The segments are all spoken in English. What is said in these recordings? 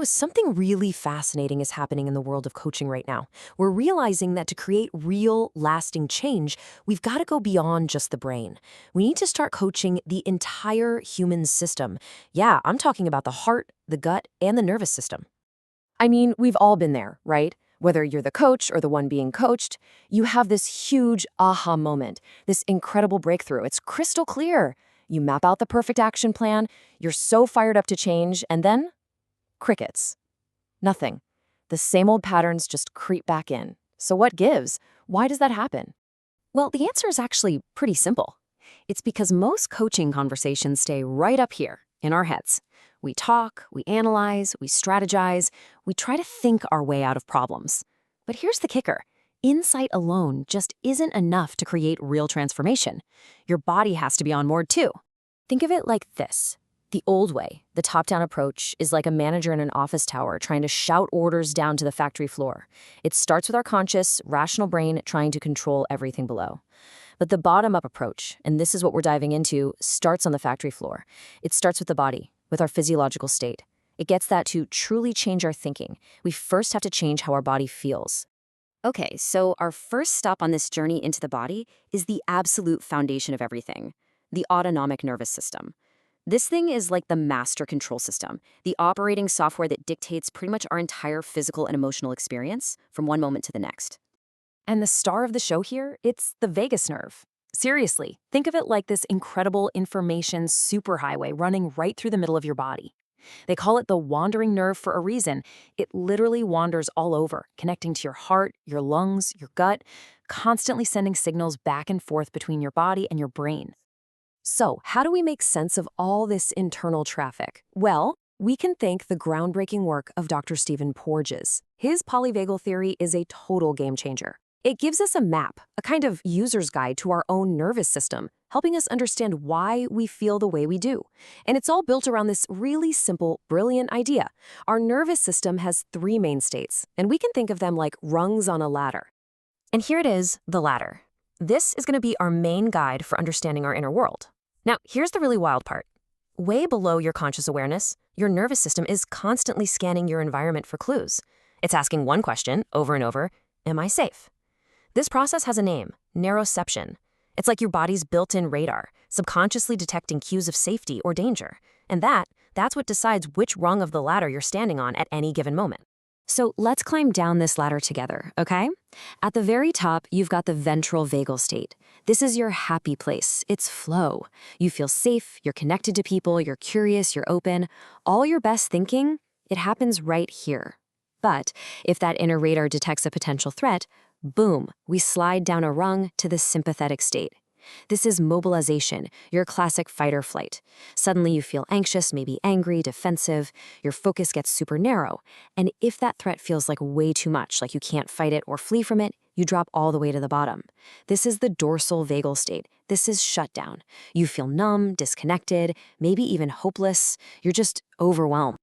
Something really fascinating is happening in the world of coaching right now. We're realizing that to create real, lasting change, we've got to go beyond just the brain. We need to start coaching the entire human system. Yeah, I'm talking about the heart, the gut, and the nervous system. I mean, we've all been there, right? Whether you're the coach or the one being coached, you have this huge aha moment, this incredible breakthrough. It's crystal clear. You map out the perfect action plan, you're so fired up to change, and then crickets. Nothing. The same old patterns just creep back in. So what gives? Why does that happen? Well, the answer is actually pretty simple. It's because most coaching conversations stay right up here in our heads. We talk, we analyze, we strategize, we try to think our way out of problems. But here's the kicker. Insight alone just isn't enough to create real transformation. Your body has to be on board too. Think of it like this. The old way, the top-down approach, is like a manager in an office tower trying to shout orders down to the factory floor. It starts with our conscious, rational brain trying to control everything below. But the bottom-up approach, and this is what we're diving into, starts on the factory floor. It starts with the body, with our physiological state. It gets that to truly change our thinking, we first have to change how our body feels. Okay, so our first stop on this journey into the body is the absolute foundation of everything, the autonomic nervous system. This thing is like the master control system, the operating software that dictates pretty much our entire physical and emotional experience from one moment to the next. And the star of the show here, it's the vagus nerve. Seriously, think of it like this incredible information superhighway running right through the middle of your body. They call it the wandering nerve for a reason. It literally wanders all over, connecting to your heart, your lungs, your gut, constantly sending signals back and forth between your body and your brain. So, how do we make sense of all this internal traffic? Well, we can thank the groundbreaking work of Dr. Stephen Porges. His polyvagal theory is a total game changer. It gives us a map, a kind of user's guide to our own nervous system, helping us understand why we feel the way we do. And it's all built around this really simple, brilliant idea. Our nervous system has three main states, and we can think of them like rungs on a ladder. And here it is, the ladder. This is going to be our main guide for understanding our inner world. Now, here's the really wild part. Way below your conscious awareness, your nervous system is constantly scanning your environment for clues. It's asking one question over and over, am I safe? This process has a name, neuroception. It's like your body's built-in radar, subconsciously detecting cues of safety or danger. And that's what decides which rung of the ladder you're standing on at any given moment. So let's climb down this ladder together, okay? At the very top, you've got the ventral vagal state. This is your happy place. It's flow. You feel safe, you're connected to people, you're curious, you're open. All your best thinking, it happens right here. But if that inner radar detects a potential threat, boom, we slide down a rung to the sympathetic state. This is mobilization, your classic fight or flight. Suddenly you feel anxious, maybe angry, defensive. Your focus gets super narrow. And if that threat feels like way too much, like you can't fight it or flee from it, you drop all the way to the bottom. This is the dorsal vagal state. This is shutdown. You feel numb, disconnected, maybe even hopeless. You're just overwhelmed.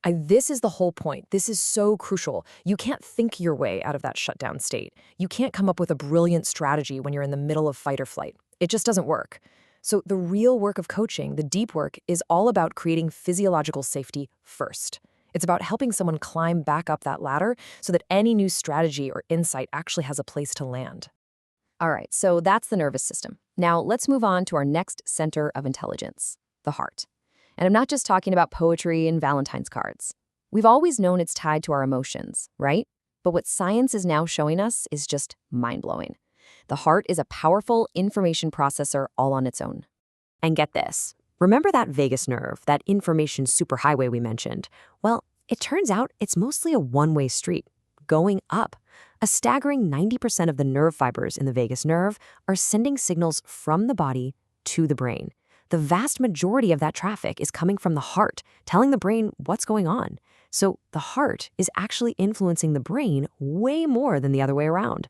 This is the whole point. This is so crucial. You can't think your way out of that shutdown state. You can't come up with a brilliant strategy when you're in the middle of fight or flight. It just doesn't work. So the real work of coaching, the deep work, is all about creating physiological safety first. It's about helping someone climb back up that ladder so that any new strategy or insight actually has a place to land. All right, so that's the nervous system. Now let's move on to our next center of intelligence, the heart. And I'm not just talking about poetry and Valentine's cards. We've always known it's tied to our emotions, right? But what science is now showing us is just mind-blowing. The heart is a powerful information processor all on its own. And get this, remember that vagus nerve, that information superhighway we mentioned? Well, it turns out it's mostly a one-way street, going up. A staggering 90% of the nerve fibers in the vagus nerve are sending signals from the body to the brain. The vast majority of that traffic is coming from the heart, telling the brain what's going on. So the heart is actually influencing the brain way more than the other way around.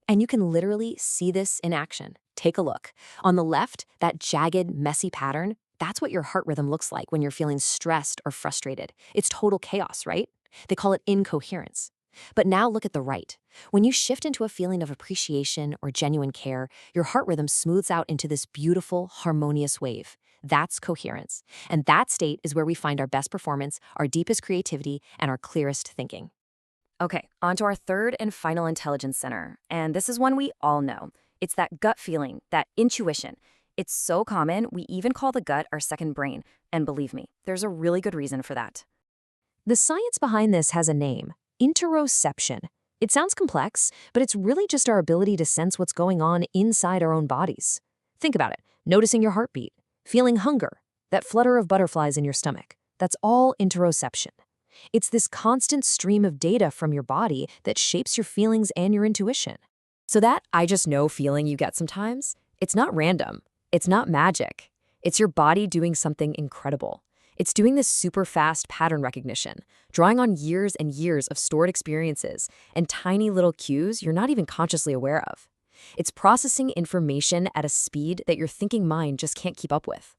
And you can literally see this in action. Take a look. On the left, that jagged, messy pattern, that's what your heart rhythm looks like when you're feeling stressed or frustrated. It's total chaos, right? They call it incoherence. But now look at the right. When you shift into a feeling of appreciation or genuine care, your heart rhythm smooths out into this beautiful, harmonious wave. That's coherence. And that state is where we find our best performance, our deepest creativity, and our clearest thinking. Okay, on to our third and final intelligence center. And this is one we all know. It's that gut feeling, that intuition. It's so common, we even call the gut our second brain. And believe me, there's a really good reason for that. The science behind this has a name: interoception. It sounds complex, but it's really just our ability to sense what's going on inside our own bodies. Think about it: noticing your heartbeat, feeling hunger, that flutter of butterflies in your stomach. That's all interoception. It's this constant stream of data from your body that shapes your feelings and your intuition. So that "I just know" feeling you get sometimes, it's not random. It's not magic. It's your body doing something incredible. It's doing this super fast pattern recognition, drawing on years and years of stored experiences and tiny little cues you're not even consciously aware of. It's processing information at a speed that your thinking mind just can't keep up with.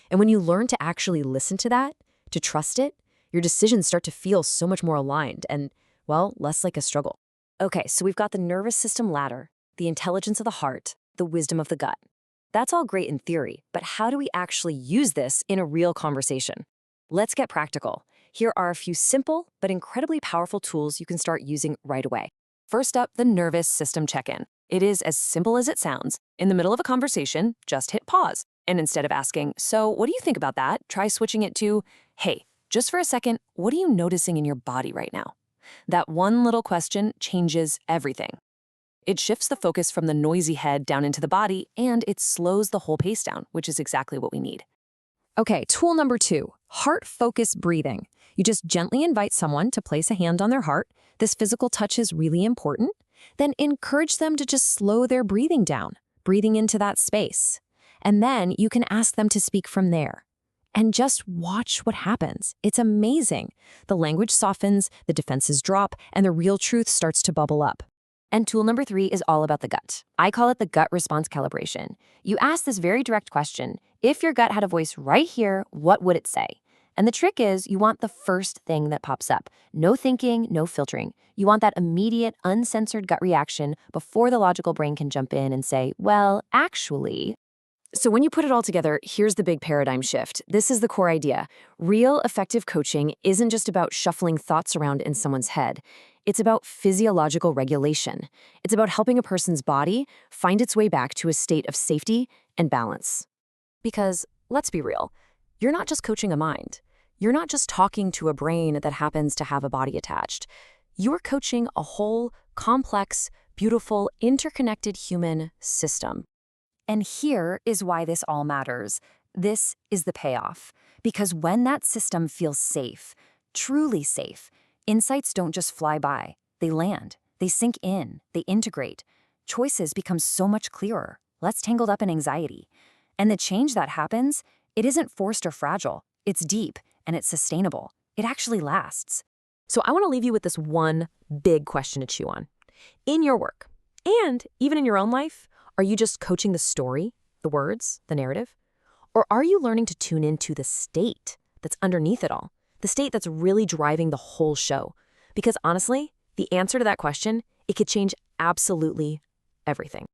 And when you learn to actually listen to that, to trust it, your decisions start to feel so much more aligned and, well, less like a struggle. Okay, so we've got the nervous system ladder, the intelligence of the heart, the wisdom of the gut. That's all great in theory, but how do we actually use this in a real conversation? Let's get practical. Here are a few simple but incredibly powerful tools you can start using right away. First up, the nervous system check-in. It is as simple as it sounds. In the middle of a conversation, just hit pause. And instead of asking, "So what do you think about that?" try switching it to, "Hey, just for a second, what are you noticing in your body right now?" That one little question changes everything. It shifts the focus from the noisy head down into the body, and it slows the whole pace down, which is exactly what we need. Okay, tool number 2, heart-focused breathing. You just gently invite someone to place a hand on their heart. This physical touch is really important. Then encourage them to just slow their breathing down, breathing into that space. And then you can ask them to speak from there. And just watch what happens. It's amazing. The language softens, the defenses drop, and the real truth starts to bubble up. And tool number 3 is all about the gut. I call it the gut response calibration. You ask this very direct question: if your gut had a voice right here, what would it say? And the trick is, you want the first thing that pops up. No thinking, no filtering. You want that immediate, uncensored gut reaction before the logical brain can jump in and say, "Well, actually." So when you put it all together, here's the big paradigm shift. This is the core idea. Real effective coaching isn't just about shuffling thoughts around in someone's head. It's about physiological regulation. It's about helping a person's body find its way back to a state of safety and balance. Because, let's be real, you're not just coaching a mind. You're not just talking to a brain that happens to have a body attached. You're coaching a whole, complex, beautiful, interconnected human system. And here is why this all matters. This is the payoff. Because when that system feels safe, truly safe, insights don't just fly by. They land. They sink in. They integrate. Choices become so much clearer, less tangled up in anxiety. And the change that happens, it isn't forced or fragile. It's deep and it's sustainable. It actually lasts. So I want to leave you with this one big question to chew on. In your work, and even in your own life, are you just coaching the story, the words, the narrative? Or are you learning to tune into the state that's underneath it all? The state that's really driving the whole show? Because honestly, the answer to that question, it could change absolutely everything.